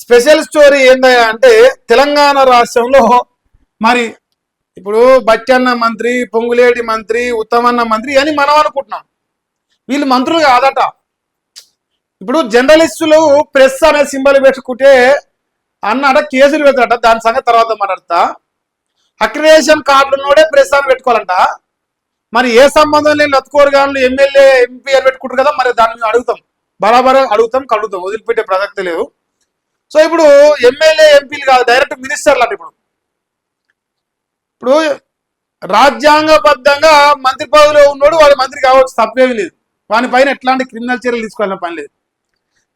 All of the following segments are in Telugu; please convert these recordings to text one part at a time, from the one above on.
స్పెషల్ స్టోరీ ఏందయ్యా అంటే తెలంగాణ రాష్ట్రంలో మరి ఇప్పుడు బచ్చన్న మంత్రి, పొంగులేటి మంత్రి, ఉత్తమన్న మంత్రి అని మనం అనుకుంటున్నాం. వీళ్ళు మంత్రులు కాదట. ఇప్పుడు జర్నలిస్టులు ప్రెస్ అనే సింబల్ పెట్టుకుంటే అన్నట కేసులు పెడతారట. దాని సంగతి తర్వాత మాట్లాడతా. అక్రిడేషన్ కార్డులోనే ప్రెస్ అని పెట్టుకోవాలంట. మరి ఏ సంబంధం లేని లత్కోరగాన్లు ఎమ్మెల్యే, ఎంపీ అని పెట్టుకుంటారు కదా. మరి దాన్ని మేము అడుగుతాం, బరాబర్ అడుగుతాం, కడుగుతాం, వదిలిపెట్టే ప్రసక్తి లేదు. సో ఇప్పుడు ఎమ్మెల్యే, ఎంపీలు కాదు, డైరెక్ట్ మినిస్టర్లు అంటే ఇప్పుడు ఇప్పుడు రాజ్యాంగబద్ధంగా మంత్రి పదవిలో ఉన్నాడు, వాడు మంత్రి కావచ్చు, తప్పేమీ లేదు. వాని పైన ఎట్లాంటి క్రిమినల్ చర్యలు తీసుకోవాలని పని లేదు.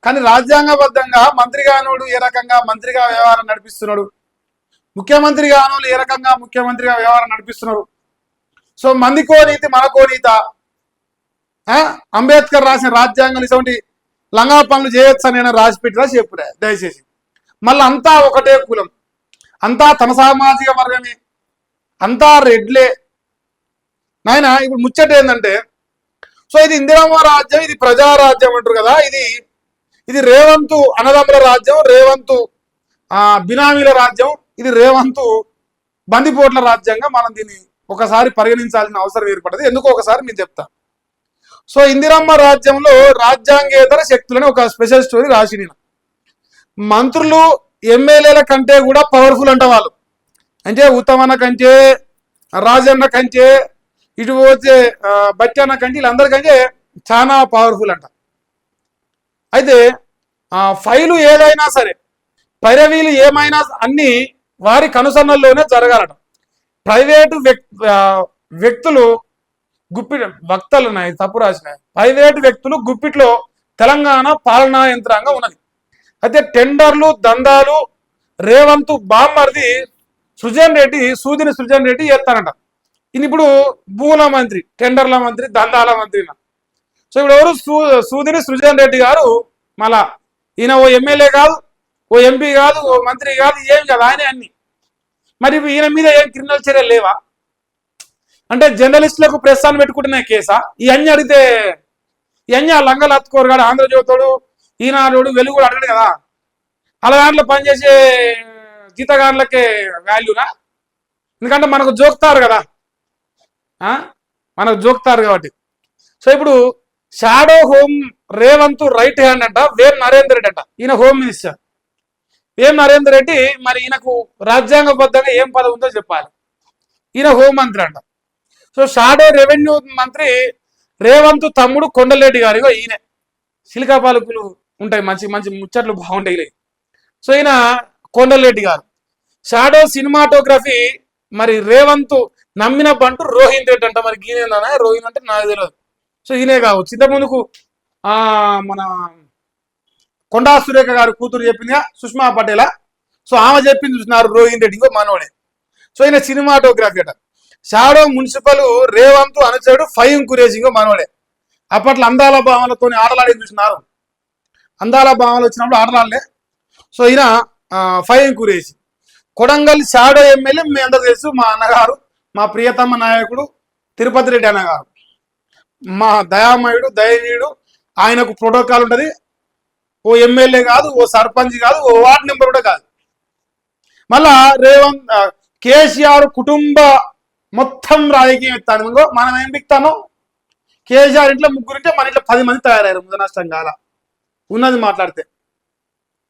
కానీ రాజ్యాంగబద్ధంగా మంత్రి కానోడు ఏ రకంగా మంత్రిగా వ్యవహారం నడిపిస్తున్నాడు, ముఖ్యమంత్రి కానోళ్ళు ఏ రకంగా ముఖ్యమంత్రిగా వ్యవహారం నడిపిస్తున్నారు. సో మందికో నీతి మనకో నీత. అంబేద్కర్ రాసిన రాజ్యాంగం ఇటువంటి లంగా పనులు చేయొచ్చు అని రాసి పెట్టిరా చెప్పురా దయచేసి. మళ్ళీ అంతా ఒకటే కులం, అంతా తమ సామాజిక వర్గమే, అంతా రెడ్లే నాయన. ఇప్పుడు ముచ్చట ఏంటంటే, సో ఇది ఇందిరమ్మ రాజ్యం, ఇది ప్రజారాజ్యం అంటారు కదా. ఇది రేవంతు అన్నదమ్ముల రాజ్యం, రేవంతు బినామీల రాజ్యం, ఇది రేవంతు బందిపోట్ల రాజ్యంగా మనం దీన్ని ఒకసారి పరిగణించాల్సిన అవసరం ఏర్పడదు. ఎందుకో ఒకసారి నేను చెప్తా. సో ఇందిరమ్మ రాజ్యంలో రాజ్యాంగేతర శక్తులని ఒక స్పెషల్ స్టోరీ రాసి నేను. మంత్రులు, ఎమ్మెల్యేల కంటే కూడా పవర్ఫుల్ అంట వాళ్ళు. అంటే ఉత్తమన్న కంటే, రాజన్న కంటే, ఇటు పోతే బచ్చన్న కంటే, వీళ్ళందరికంటే చాలా పవర్ఫుల్ అంట. అయితే ఫైలు ఏదైనా సరే, పైరవీలు ఏమైనా అన్ని వారి కనుసన్నల్లోనే జరగాలట. ప్రైవేటు వ్యక్తులు వక్తలు ఉన్నాయి, తప్పు రాసినాయి. ప్రైవేటు వ్యక్తులు గుప్పిట్లో తెలంగాణ పాలనా యంత్రాంగం ఉన్నది. అయితే టెండర్లు, దందాలు రేవంతు బామ్మర్ది సూదిని సృజన్ రెడ్డి చేస్తారంట. ఈయన ఇప్పుడు భూల మంత్రి, టెండర్ల మంత్రి, దందాల మంత్రి. సో ఇప్పుడు ఎవరు సూదిని సృజన్ రెడ్డి గారు. మళ్ళా ఈయన ఓ ఎమ్మెల్యే కాదు, ఓ ఎంపీ కాదు, ఓ మంత్రి కాదు, ఏం కాదు, ఆయన అన్ని. మరి ఈయన మీద ఏం క్రిమినల్ చర్యలు లేవా అంటే జర్నలిస్టులకు ప్రెస్ అని పెట్టుకుంటున్న కేసా? ఇవన్నీ అడిగితే ఇవన్నీ ఆ లంగలు అత్తుకోరు కాదు. ఆంధ్రజ్యోతుడు, ఈనాడు, వెలుగు కూడా అడగడు కదా. అలా దాంట్లో పనిచేసే జీతగాన్లకే వాల్యూనా? ఎందుకంటే మనకు జోక్తారు కదా, మనకు జోక్తారు కాబట్టి. సో ఇప్పుడు shadow home Revanth right hand అంట వేం నరేందర్ రెడ్డి అంట. ఈయన హోమ్ మినిస్టర్ వేం నరేందర్ రెడ్డి. మరి ఈయనకు రాజ్యాంగబద్ధంగా ఏం పదవి ఉందో చెప్పాలి. ఈయన హోంమంత్రి అంట. సో షాడో రెవెన్యూ మంత్రి రేవంత్ తమ్ముడు కొండలరెడ్డి గారు. ఈయన సిలికా పాలకులు ఉంటాయి, మంచి మంచి ముచ్చట్లు బాగుంటాయి. సో ఈయన కొండలరెడ్డి గారు. షాడో సినిమాటోగ్రఫీ మరి రేవంత్ నమ్మిన బంటు రోహిన్ రెడ్డి అంట. మరి ఈయన రోహిన్ అంటే నాకు తెలియదు. సో ఈయనే కావచ్చు. ఇంత ముందుకు మన కొండా సురేఖ గారు కూతురు చెప్పిందిగా, సుష్మా పటేలా. సో ఆమె చెప్పింది చూస్తున్నారు రోహిన్ రెడ్డి, ఇంకో మనోడే. సో ఈయన సినిమాటోగ్రఫీ అట. షాడో మున్సిపల్ రేవంత్ అనుచరుడు ఫైవ్ కురేజ్, ఇంకో మనోడే. అప్పట్లో అందాల భావనతో ఆటలాడి చూసినారు. అందాల భావనలు వచ్చినప్పుడు ఆటలాడలే. సో ఈయన ఫైవ్ కురేజ్. కొడంగల్ షాడో ఎమ్మెల్యే మీ అందరూ తెలుసు, మా అన్నగారు, మా ప్రియతమ నాయకుడు తిరుపతి రెడ్డి అన్నగారు. మా దయామయుడు, దయనీయుడు. ఆయనకు ప్రోటోకాల్ ఉంటుంది. ఓ ఎమ్మెల్యే కాదు, ఓ సర్పంచ్ కాదు, ఓ వార్డు మెంబర్ కూడా కాదు. మళ్ళా రేవంత్ కేసీఆర్ కుటుంబ మొత్తం రాజకీయం ఎత్తాను. మనం ఏం బిక్తాను, కేసీఆర్ ఇంట్లో ముగ్గురుంటే మన ఇంట్లో 10 మంది తయారయ్యారు. ముందు నష్టం కాల ఉన్నది మాట్లాడితే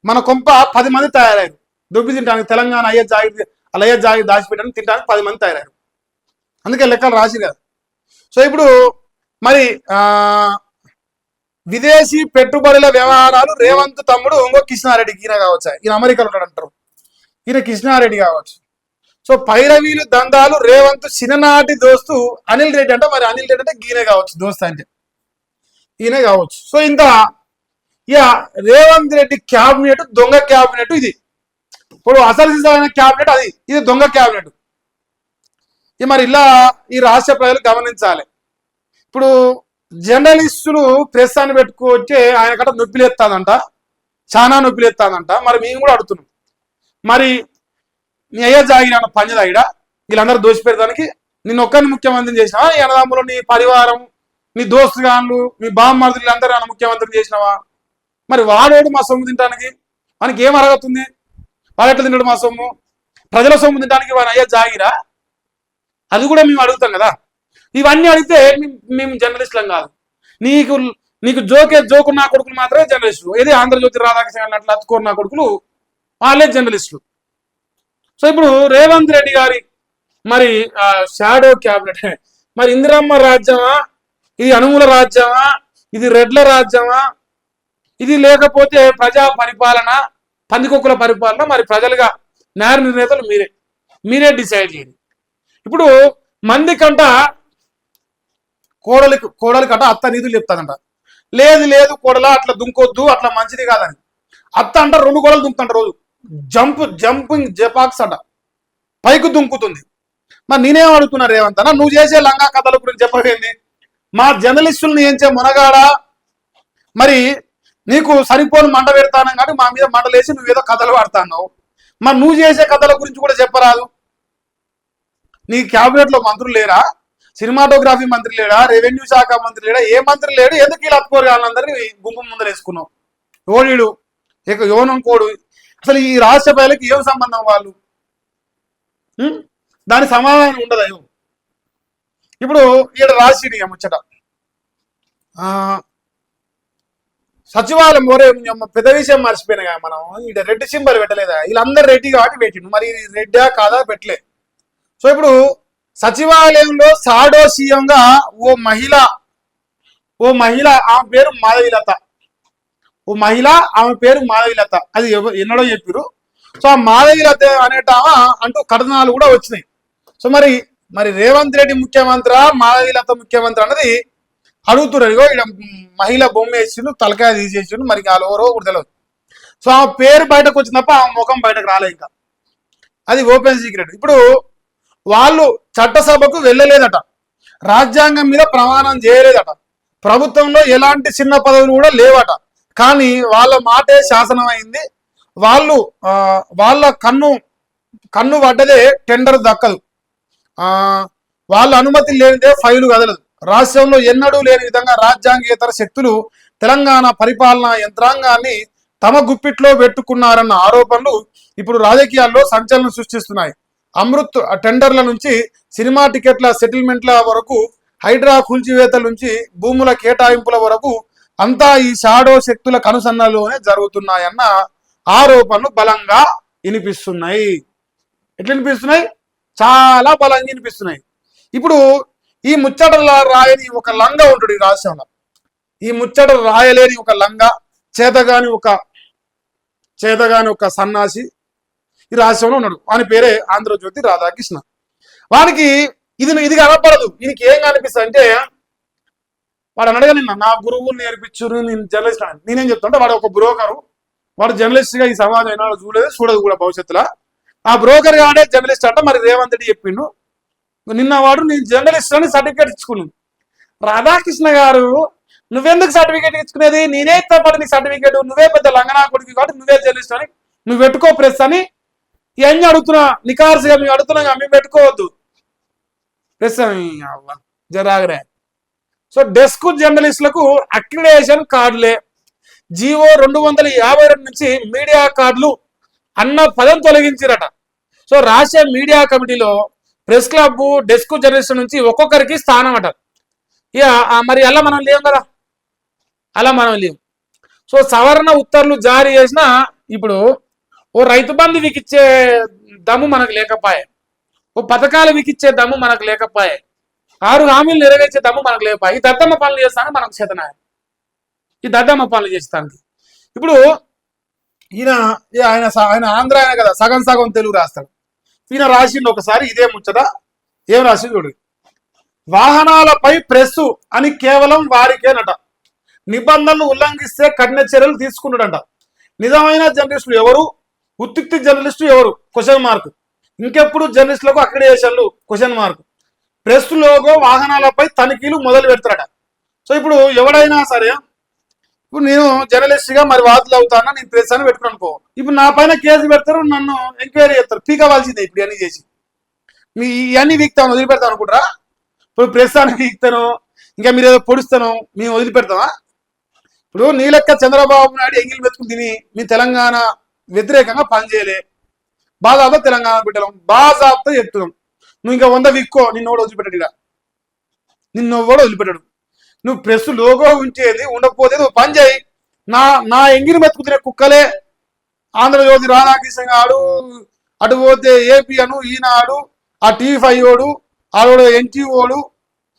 మన కొంప 10 మంది తయారయ్యారు. దుబ్బి తింటానికి తెలంగాణ అయ్యే జాగి దాచిపెట్టడానికి తింటానికి 10 మంది తయారయ్యారు. అందుకే లెక్కలు రాసి కదా. సో ఇప్పుడు మరి విదేశీ పెట్టుబడుల వ్యవహారాలు రేవంత్ తమ్ముడు ఇంకో కృష్ణారెడ్డికి. ఈయన కావచ్చు, ఈయన అమెరికాలో ఉంటాడు అంటారు, ఈయన కృష్ణారెడ్డి కావచ్చు. సో పైరవీలు, దందాలు రేవంత్ చిన్ననాటి దోస్తు అనిల్ రెడ్డి అంట. మరి అనిల్ రెడ్డి అంటే ఈయనే కావచ్చు, దోస్తు అంటే ఈయనే కావచ్చు. సో ఇంత ఇక రేవంత్ రెడ్డి క్యాబినెట్ దొంగ క్యాబినెట్. ఇది ఇప్పుడు అసలు సిద్ధమైన క్యాబినెట్, ఇది దొంగ క్యాబినెట్. ఇది మరి ఇలా ఈ రాష్ట్ర ప్రజలు గమనించాలి. ఇప్పుడు జర్నలిస్టులు ప్రెస్ అని పెట్టుకోవచ్చే ఆయన కట్ట నొప్పిలేస్తాదంట, చాలా నొప్పిలేస్తాదంట. మరి మేము కూడా అడుగుతున్నాం, మరి నీ అయ్యా జాగిన పంచదాయిడా వీళ్ళందరూ దోషి పెడతానికి నిన్ను ఒక్కరిని ముఖ్యమంత్రిని చేసినావా? నీ అన్నదమ్ములు, నీ పరివారం, నీ దోస్తుగాన్లు, మీ బామ్మర్దులు అందరూ ముఖ్యమంత్రిని చేసినావా? మరి వాడేడు మా సొమ్ము తింటానికి మనకి ఏం అరగతుంది? వాడు ఎట్లా తింటాడు మా సొమ్ము? ప్రజల సొమ్ము తినడానికి వాడు అయ్యా జాగిరా? అది కూడా మేము అడుగుతాం కదా. ఇవన్నీ అడిగితే మేము జర్నలిస్టులం కాదు. నీకు నీకు జోకు నా కొడుకులు మాత్రమే జర్నలిస్టులు. ఏది ఆంధ్రజ్యోతి రాధాకృష్ణ అన్నట్లు అతుకోరు నా కొడుకులు వాళ్ళే జర్నలిస్టులు. సో ఇప్పుడు రేవంత్ రెడ్డి గారి మరి షాడో క్యాబినెట్ మరి ఇందిరమ్మ రాజ్యమా, ఇది అనుమూల రాజ్యమా, ఇది రెడ్ల రాజ్యమా, ఇది లేకపోతే ప్రజా పరిపాలన, పందికొక్కుల పరిపాలన, మరి ప్రజలుగా న్యాయ నిర్ణేతలు మీరే డిసైడ్ చేయండి. ఇప్పుడు మంది కంట కోడలి కంట అత్త నీతులు చెప్తాదంట. లేదు కోడల అట్లా దుంకొద్దు, అట్లా మంచిది కాదని. అత్త అంట 2 కోడలు దుంకుతంట రోజు. జంపింగ్ జపాక్స్ అంట, పైకి దుంకుతుంది. మరి నేనేం అడుగుతున్నా రేవంత్ అన్న, నువ్వు చేసే లంగా కథల గురించి చెప్పవేంది? మా జర్నలిస్టులను ఏంచే మునగాడా, మరి నీకు సరిపోని మంట పెడతాను కానీ మా మీద మంటలేసి నువ్వేదో కథలు వాడుతున్నావు. మరి నువ్వు చేసే కథల గురించి కూడా చెప్పరాదు? నీ క్యాబినెట్ లో మంత్రులు లేరా? సినిమాటోగ్రఫీ మంత్రి లేడా? రెవెన్యూ శాఖ మంత్రి లేడా? ఏ మంత్రి లేడు? ఎందుకు ఇలా అత్తుకోరు వాళ్ళందరినీ గుంపు ముందర వేసుకున్నావు? ఓడిడు ఇక యోనం కోడు. అసలు ఈ రాష్ట్ర ప్రజలకు ఏం సంబంధం వాళ్ళు? దాని సమాధానం ఉండదు. ఇప్పుడు ఈడ రాసిడి ముచ్చట సచివాలయం ఒరే పెద్ద విషయం మర్చిపోయినా కదా మనం. ఈడ రెడ్డి సింబల్ పెట్టలేదా? వీళ్ళందరూ రెడ్డి కాబట్టి పెట్టిండు. మరి రెడ్డా కాదా పెట్టలే. సో ఇప్పుడు సచివాలయంలో సాడో సీఎంగా ఓ మహిళ ఆమె పేరు మాధవిలత. ఆమె పేరు మాధవిలత. అది ఎన్నడో చెప్పారు. సో ఆ మాధవిలత అనేటామా అంటూ కథనాలు కూడా వచ్చినాయి. సో మరి రేవంత్ రెడ్డి ముఖ్యమంత్రి, మాధవిలత ముఖ్యమంత్రి అన్నది అడుగుతున్నారు. ఇక్కడ మహిళ బొమ్మ వేసిండు, తలకాయ తీసేసిండు, మరి ఎవరో కూడా తెలియదు. సో ఆ పేరు బయటకు వచ్చినప్ప ఆ ముఖం బయటకు రాలే. ఇంకా అది ఓపెన్ సీక్రెట్. ఇప్పుడు వాళ్ళు చట్టసభకు వెళ్ళలేదట, రాజ్యాంగం మీద ప్రమాణం చేయలేదట, ప్రభుత్వంలో ఎలాంటి చిన్న పదవులు కూడా లేవట. కానీ వాళ్ళ మాటే శాసనం అయింది. వాళ్ళ కన్ను పడ్డదే టెండర్ దక్కదు, వాళ్ళ అనుమతి లేనిదే ఫైలు కదలదు. రాష్ట్రంలో ఎన్నడూ లేని విధంగా రాజ్యాంగేతర శక్తులు తెలంగాణ పరిపాలనా యంత్రాంగాన్ని తమ గుప్పిట్లో పెట్టుకున్నారన్న ఆరోపణలు ఇప్పుడు రాజకీయాల్లో సంచలనం సృష్టిస్తున్నాయి. అమృత్ టెండర్ల నుంచి సినిమా టికెట్ల సెటిల్మెంట్ల వరకు, హైడ్రా కూల్చివేతల నుంచి భూముల కేటాయింపుల వరకు అంతా ఈ షాడో శక్తుల కనుసన్నలోనే జరుగుతున్నాయన్న ఆరోపణలు బలంగా వినిపిస్తున్నాయి. ఎట్లా వినిపిస్తున్నాయి? చాలా బలంగా వినిపిస్తున్నాయి. ఇప్పుడు ఈ ముచ్చటల రాయని ఒక లంగా ఉంటాడు ఈ రాష్ట్రంలో. ఈ ముచ్చట రాయలేని ఒక లంగా, చేతగాని ఒక సన్నాసి ఈ రాష్ట్రంలో ఉన్నాడు. వాని పేరే ఆంధ్రజ్యోతి రాధాకృష్ణ. వానికి ఇది కనపడదు. ఈయనకి ఏం కనిపిస్తుంది అంటే, వాడు అడగా నా గురువులు నేర్పించురు, నేను జర్నలిస్ట్ అని. నేనేం చెప్తాంటే, వాడు ఒక బ్రోకరు, వాడు జర్నలిస్ట్ గా ఈ సమాజం ఏనాడు చూడదు కూడా భవిష్యత్తులో. ఆ బ్రోకర్ గానే జర్నలిస్ట్ అంట. మరి రేవంత్ రెడ్డి చెప్పిండు నిన్న, వాడు నేను జర్నలిస్ట్ అని సర్టిఫికేట్ ఇచ్చుకున్నాను. రాధాకృష్ణ గారు నువ్వెందుకు సర్టిఫికేట్ ఇచ్చుకునేది? నేనే ఇష్టపడి నీ సర్టిఫికేట్, నువ్వే పెద్ద లంగనా కొడుకు కాబట్టి నువ్వే జర్నలిస్ట్ అని నువ్వు పెట్టుకో ప్రెస్ అని ఇవన్నీ అడుగుతున్నా. నికార్సుగా మేము అడుగుతున్నాం, మేము పెట్టుకోవద్దు ప్రెస్ అని జరాగరే. సో డెస్క్ జర్నలిస్టులకు అక్రిడేషన్ కార్డులే. జీవో 252 నుంచి మీడియా కార్డులు అన్న పదం తొలగించారట. సో రాష్ట్ర మీడియా కమిటీలో ప్రెస్ క్లబ్, డెస్క్ జర్నలిస్ట్ నుంచి ఒక్కొక్కరికి స్థానం అట. ఇక మరి అలా మనం లేవు కదా, అలా మనం లేవు. సో సవరణ ఉత్తర్వులు జారీ చేసిన ఇప్పుడు ఓ రైతు బంధు వికిచ్చే దమ్ము మనకు లేకపోయే, ఓ పథకాలు వికిచ్చే దమ్ము మనకు లేకపోయే, 6 హామీలు నెరవేర్చే దమ్ము మనకు లేకపోయే. ఈ దద్దమ్మ పనులు చేస్తాను మనకు చేతనాయ, ఈ దద్దమ్మ పనులు చేస్తానికి. ఇప్పుడు ఆయన ఆంధ్ర ఆయన కదా, సగం తెలుగు రాస్తాడు. ఈయన రాసిండు ఒకసారి ఇదే ముచ్చట. ఏం రాసిండు చూడు. వాహనాలపై ప్రెస్సు అని కేవలం వారికేనట, నిబంధనలు ఉల్లంఘిస్తే కఠిన చర్యలు తీసుకున్నాడంట. నిజమైన జర్నలిస్టులు ఎవరు? ఉత్తిక్తి జర్నలిస్టు ఎవరు? Question mark. ఇంకెప్పుడు జర్నలిస్టులకు అక్రిడేషన్లు? Question mark. ప్రెస్ లోగో వాహనాలపై తనిఖీలు మొదలు పెడతారట. సో ఇప్పుడు ఎవడైనా సరే, ఇప్పుడు నేను జర్నలిస్ట్ గా మరి వాదులు అవుతానా, నేను ప్రెస్ అని పెట్టుకుని అనుకో, ఇప్పుడు నా పైన కేసు పెడతారు, నన్ను ఎంక్వైరీ చేస్తారు, పీకవలసిందే. ఇప్పుడు ఇవన్నీ చేసి మీ ఇవన్నీ వీక్తాను వదిలిపెడతాను అనుకుంటారా? ఇప్పుడు ప్రెస్ అని వీక్తాను, ఇంకా మీరు ఏదో పొడుస్తాను, మేము వదిలిపెడతామా? ఇప్పుడు నీ లెక్క చంద్రబాబు నాయుడు ఎంగిల్ మెతుకుని తిని మీ తెలంగాణ వ్యతిరేకంగా పనిచేయలే. బాజాబ్తా తెలంగాణ బిడ్డలం, బాజాబ్తా చెప్తున్నాం. నువ్వు ఇంకా 100 విక్కో, నిన్నోడు వదిలిపెట్టాడు. ఇక నిన్నెవ్వడు వదిలిపెట్టాడు. నువ్వు ప్రెస్ లోగో ఉంచేది ఉండకపోతే నువ్వు పని చేయి. నా నా ఎంగిరి మెతుకుతున్న కుక్కలే ఆంధ్రజ్యోతి రాధాకృష్ణ గాడు, అటు పోతే ఏపీ అను, ఈనాడు, ఆ టీ5 ఓడు, ఆడోడు ఎన్టీఓడు,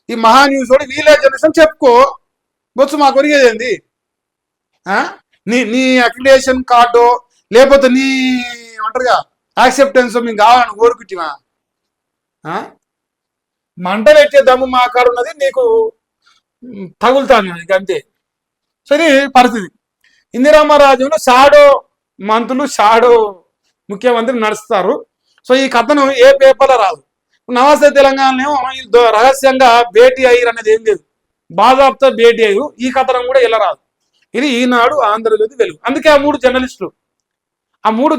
ఈ మహా న్యూస్ ఓడు, వీళ్ళే జనరేషన్ చెప్పుకో. బొచ్చు మాకు ఒరిగేదేంది? నీ నీ అక్రిడేషన్ కార్డు లేకపోతే నీ అంటారుగా యాక్సెప్టెన్స్ మీకు కావాలని కోరుకుంటున్నా. మంట పెట్టే దమ్ము మా కాడ ఉన్నది, నీకు తగులుతాను ఇక అంతే. సరే పరిస్థితి. ఇందిరమ్మ రాజ్యంలో షాడో మంత్రులు, షాడో ముఖ్యమంత్రి నడుస్తారు. సో ఈ కథను ఏ పేపర్లో రాదు. నమస్తే తెలంగాణలో వీళ్ళు రహస్యంగా భేటీ అయ్యారు అనేది ఏం లేదు, బాజాబ్తా భేటీ అయ్యారు. ఈ కథనం కూడా ఇలా రాదు. ఇది ఈనాడు, ఆంధ్రజ్యోతి, వెలుగు. అందుకే ఆ 3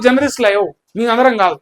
జర్నలిస్టులు అయ్యో మీ అందరం కాదు.